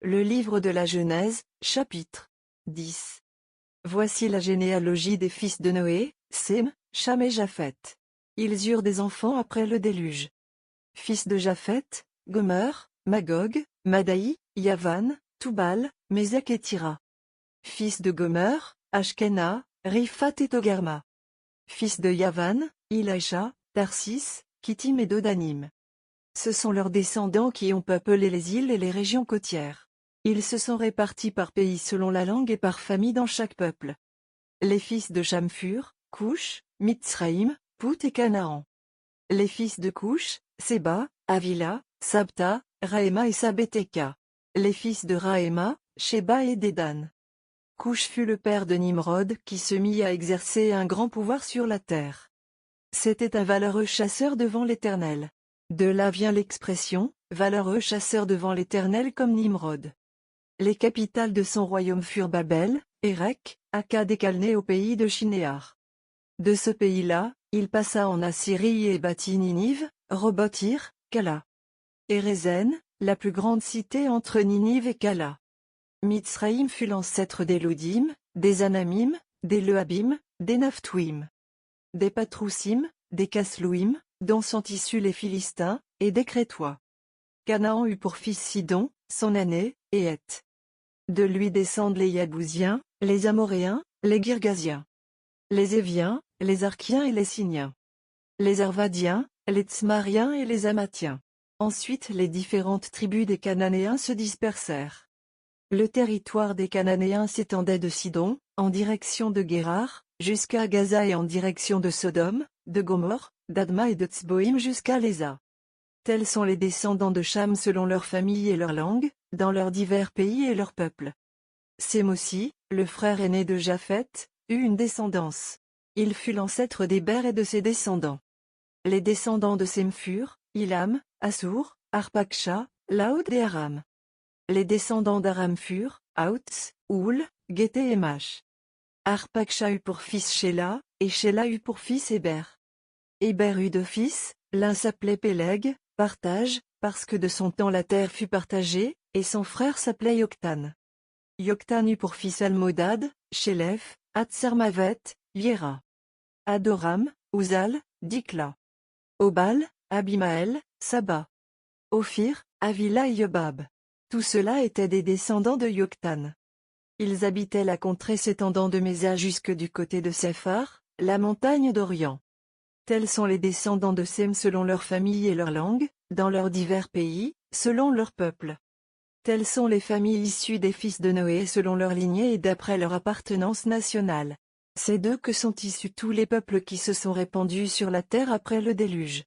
Le livre de la Genèse, chapitre 10. Voici la généalogie des fils de Noé, Sem, Cham et Japheth. Ils eurent des enfants après le déluge. Fils de Japheth, Gomer, Magog, Madaï, Yavan, Toubal, Mézek et Tira. Fils de Gomer, Ashkena, Riphath et Togarma. Fils de Yavan, Ilaïcha, Tarsis, Kittim et Dodanim. Ce sont leurs descendants qui ont peuplé les îles et les régions côtières. Ils se sont répartis par pays selon la langue et par famille dans chaque peuple. Les fils de Cham furent, Coush, Mitzraïm, Pout et Canaan. Les fils de Coush, Séba, Avila, Sabta, Raéma et Sabéthéka. Les fils de Raéma, Sheba et Dédan. Coush fut le père de Nimrod qui se mit à exercer un grand pouvoir sur la terre. C'était un valeureux chasseur devant l'Éternel. De là vient l'expression, valeureux chasseur devant l'Éternel comme Nimrod. Les capitales de son royaume furent Babel, Érec, Akkad et Calné au pays de Shinéar. De ce pays-là, il passa en Assyrie et bâtit Ninive, Robotyr, Cala. Et Rézène, la plus grande cité entre Ninive et Cala. Mitzraïm fut l'ancêtre des Loudim, des Anamim, des Lehabim, des Naphtouim. Des Patroussim, des Caslouim, dont sont issus les Philistins, et des Crétois. Canaan eut pour fils Sidon, son aîné, et Heth. De lui descendent les Yabousiens, les Amoréens, les Girgasiens. Les Éviens, les Arkiens et les Siniens. Les Arvadiens, les Tsmariens et les Amathiens. Ensuite les différentes tribus des Cananéens se dispersèrent. Le territoire des Cananéens s'étendait de Sidon, en direction de Guérar, jusqu'à Gaza et en direction de Sodome, de Gomorrhe, d'Adma et de Tsboïm jusqu'à Lésa. Tels sont les descendants de Cham selon leur famille et leur langue, dans leurs divers pays et leurs peuples. Sem aussi, le frère aîné de Japheth, eut une descendance. Il fut l'ancêtre d'Héber et de ses descendants. Les descendants de Sem furent, Ilam, Assur, Arpaksha, Laout et Aram. Les descendants d'Aram furent, Aouts, Oul, Guété et Mash. Arpaksha eut pour fils Shéla, et Shéla eut pour fils Héber. Héber eut deux fils, l'un s'appelait Péleg, partage, parce que de son temps la terre fut partagée, et son frère s'appelait Yoktan. Yoktan eut pour fils Almodad, Shélef, Hatsarmavet, Yéra. Adoram, Uzal, Dikla. Obal, Abimaël, Saba. Ophir, Avila et Yobab. Tout cela étaient des descendants de Yoktan. Ils habitaient la contrée s'étendant de Mésa jusque du côté de Séphar, la montagne d'Orient. Tels sont les descendants de Sem selon leur famille et leur langue, dans leurs divers pays, selon leur peuple. Telles sont les familles issues des fils de Noé selon leur lignée et d'après leur appartenance nationale. C'est d'eux que sont issus tous les peuples qui se sont répandus sur la terre après le déluge.